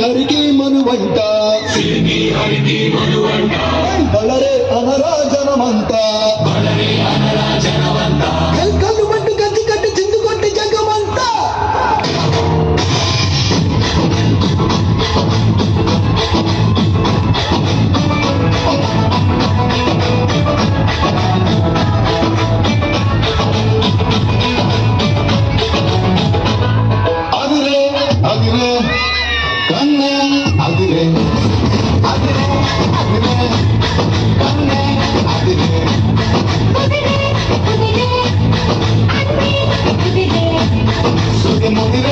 ಹರಿಗೆ ಮನುವಂಟ ಬಲರೆ ಅನರಾಜನವಂತ ಕಲ್ಲು ಬಂಟು ಗಜ್ಜಿ ಕಟ್ಟಿ ಚಿಂದು ಕೊಟ್ಟಿ ಜಗವಂತ ಕನ್ನೆ ಅದಿರೆ ಅದಿರೆ ಅದಿರೆ ಕನ್ನೆ ಅದಿರೆ ಸುಗೆ ಮುಗಿರೆ